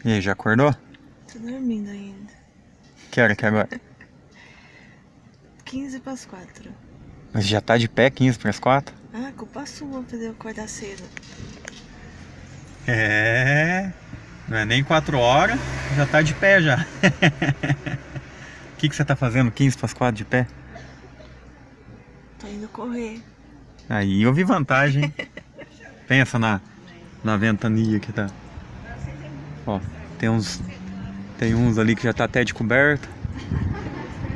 E aí, já acordou? Tô dormindo ainda. Que hora que é agora? 15 para as 4. Mas já tá de pé 15 para as 4? Ah, culpa sua fazer eu acordar cedo. É... Não é nem 4 horas, já tá de pé já. O que você tá fazendo 15 para as 4 de pé? Tô indo correr. Aí eu vi vantagem, hein? Pensa na ventania que tá. Ó, tem uns ali que já tá até de coberta.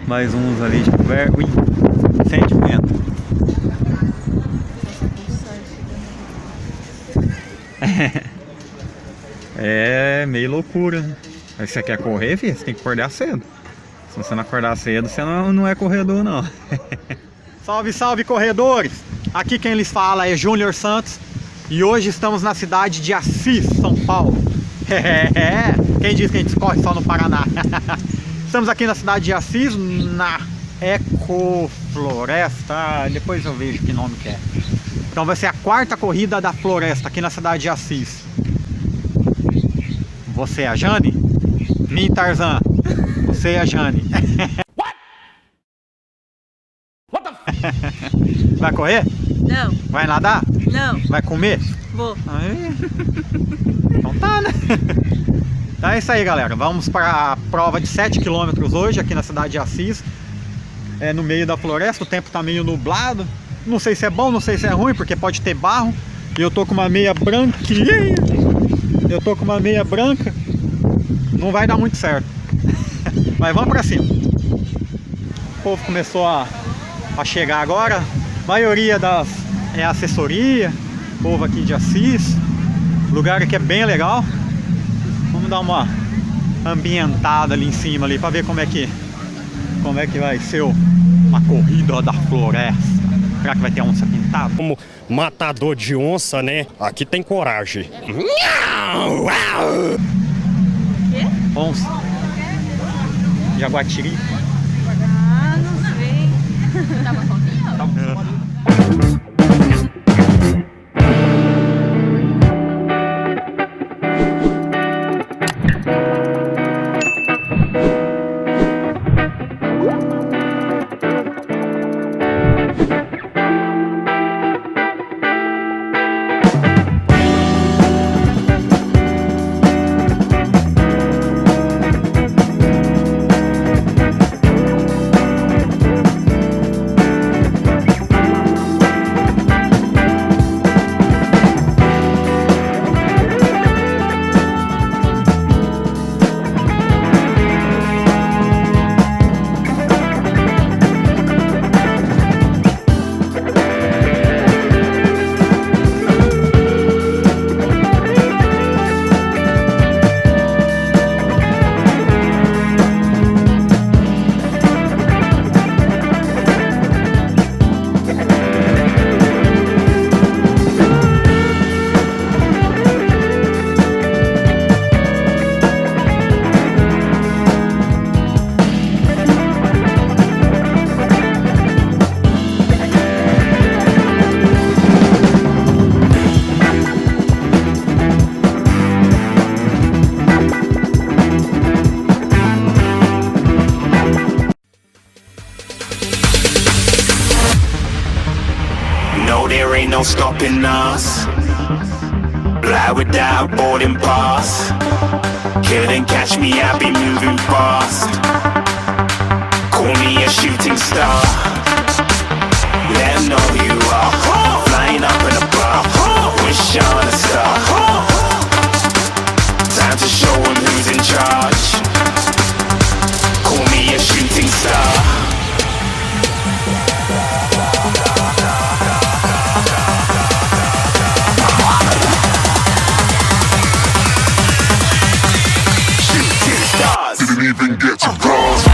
Mais uns ali de coberta. Ui, sente o vento. É meio loucura, né? Mas você quer correr, filho? Você tem que acordar cedo. Se você não acordar cedo, você não é corredor, não. Salve, salve, corredores! Aqui quem lhes fala é Júnior Santos. E hoje estamos na cidade de Assis, São Paulo. Quem diz que a gente corre só no Paraná? Estamos aqui na cidade de Assis, na Floresta. Depois eu vejo que nome que é. Então vai ser a 4ª corrida da Floresta aqui na cidade de Assis. Você é a Jane? Mim, Tarzan. Você é a Jane. Vai correr? Não. Vai nadar? Não. Vai comer? Vou. Aí. Então tá, né? Então é isso aí, galera. Vamos para a prova de 7 km hoje aqui na cidade de Assis. É no meio da floresta, o tempo tá meio nublado. Não sei se é bom, não sei se é ruim, porque pode ter barro. E eu tô com uma meia branquinha. Eu tô com uma meia branca. Não vai dar muito certo. Mas vamos pra cima. O povo começou a chegar agora. A maioria é assessoria. Povo aqui de Assis. O lugar aqui é bem legal. Vamos dar uma ambientada ali em cima ali, pra ver como é que vai ser uma corrida da floresta. Será que vai ter onça pintada? Como matador de onça, né? Aqui tem coragem. Quê? Onça. Jaguatiri. Ah, não sei. Tava sozinho? There ain't no stopping us. Fly without boarding pass. Couldn't catch me, I'll be moving fast. Call me a shooting star. Let 'em know who you are. Flying up in a bar. Wish on a star. Time to show 'em who's in charge. Call me a shooting star. Didn't even get to cross.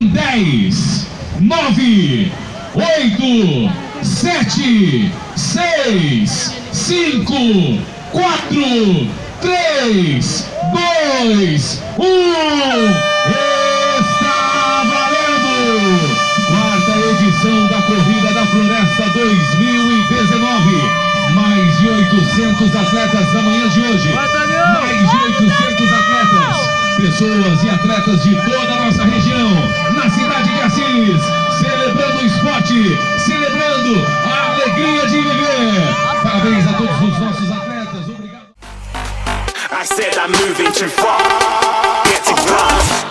Dez, 9, 8, 7, 6, 5, 4, 3, 2, 1. Está valendo! Quarta edição da Corrida da Floresta 2019. Mais de 800 atletas na manhã de hoje. Mais de 800 atletas. Pessoas e atletas de toda a nossa região. Na cidade de Assis. Celebrando o esporte. Celebrando a alegria de viver. Parabéns a todos os nossos atletas. Obrigado. I said I'm moving too far. Get to class.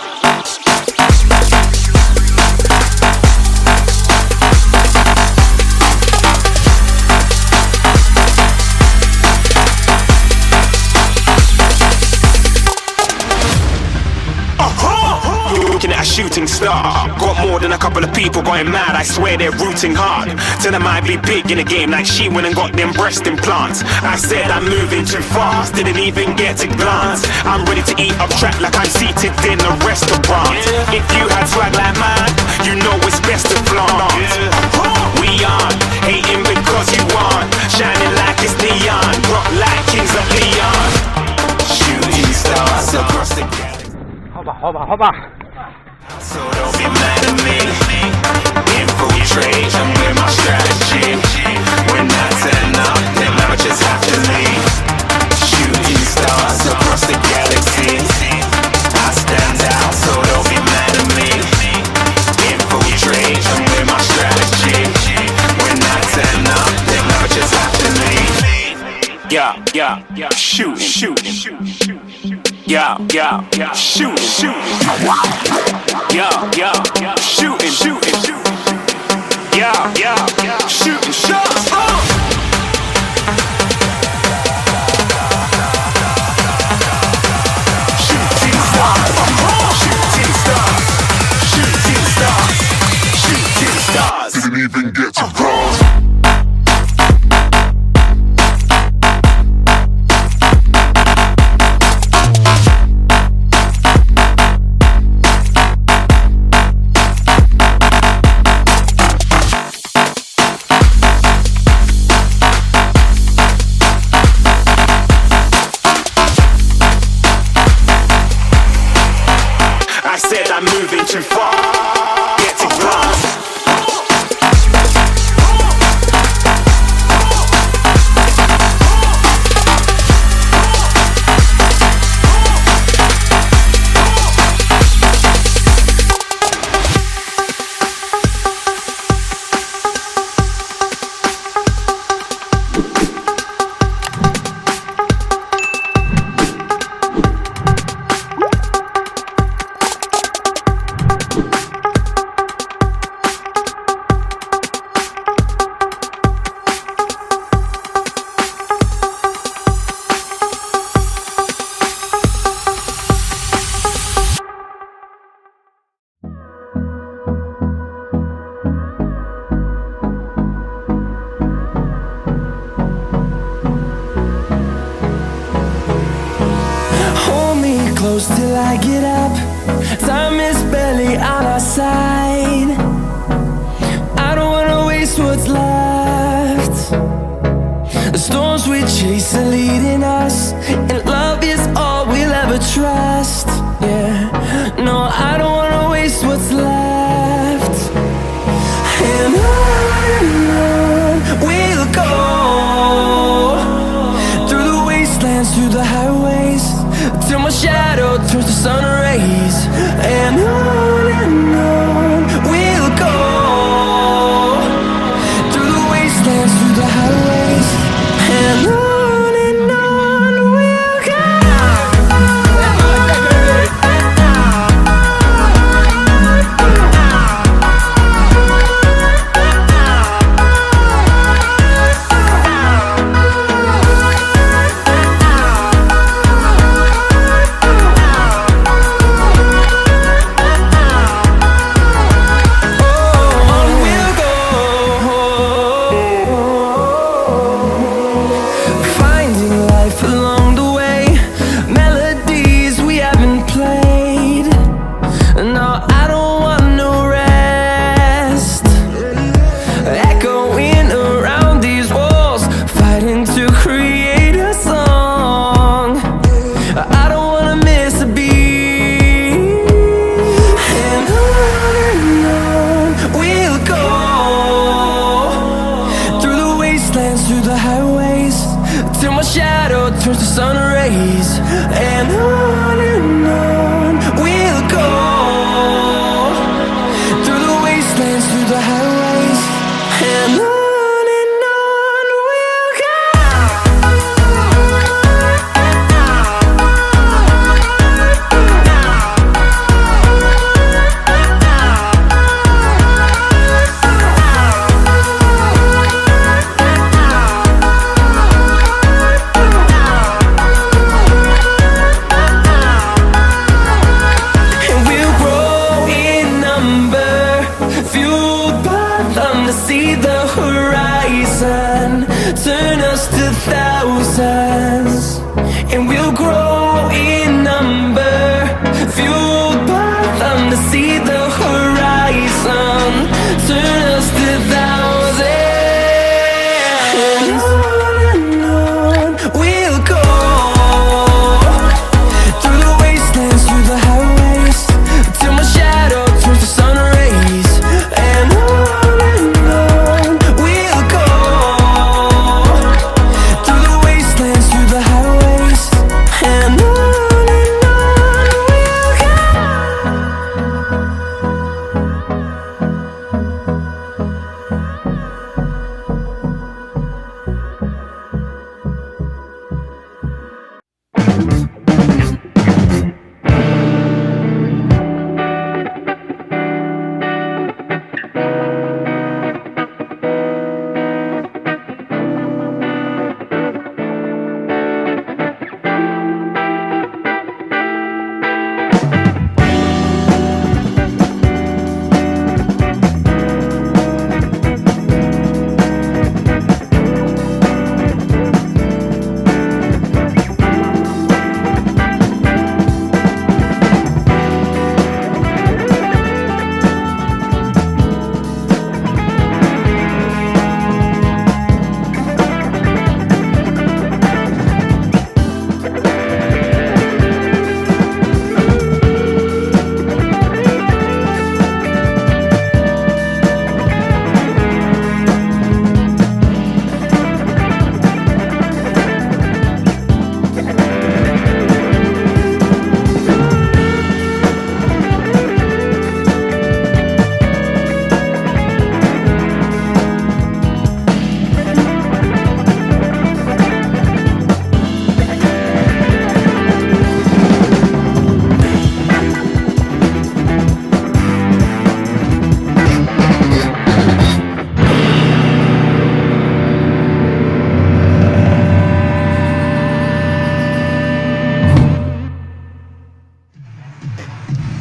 Looking at a shooting star. Got more than a couple of people going mad. I swear they're rooting hard. Tell them I'd be big in the game like she went and got them breast implants. I said I'm moving too fast. Didn't even get a glance. I'm ready to eat up track like I'm seated in a restaurant. If you had swag like mine, you know it's best to flaunt. We aren't hating because you aren't shining like it's neon. Rock like kings of Leon. Shooting stars across the galaxy. So don't be mad at me. Infiltrate, I'm with my strategy. When I turn up, then I just have to leave. Shooting stars across the galaxy. I stand out, so don't be mad at me. Infiltrate, I'm with my strategy. When I turn up, then I just have to leave. Yeah, shooting. Yeah, shooting. Yeah, shooting. Yeah, shooting shots. Shooting stars. Didn't even get to cross. I said I'm moving too far. Get to class. Close till I get up. Time is barely on our side. I don't wanna waste what's left. The storms we chase are leading us, and love is all we'll ever trust. Yeah, no, I don't wanna waste what's left. And on we'll go, through the wastelands, through the highways, till my shadow turns to sun rays. And on we'll go, through the wastelands, through the highways. And on we'll go.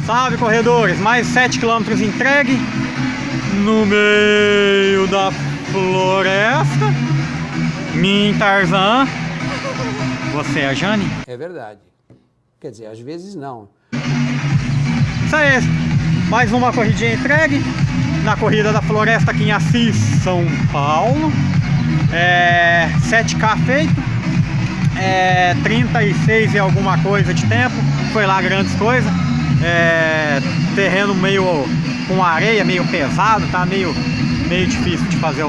Salve, corredores! Mais 7 km entregue no meio da floresta. Mim, Tarzan. Você é a Jane? É verdade. Quer dizer, às vezes não. Isso aí, mais uma corridinha entregue na Corrida da Floresta aqui em Assis, São Paulo. 7K feito, 36 e alguma coisa de tempo, foi lá grandes coisas. Terreno meio com areia, meio pesado, tá meio difícil de fazer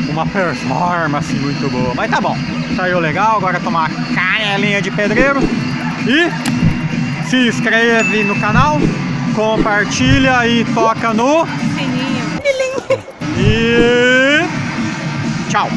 uma performance muito boa, mas tá bom, saiu legal. Agora tomar uma canelinha de pedreiro e se inscreve no canal, compartilha e toca no Sininho. e tchau.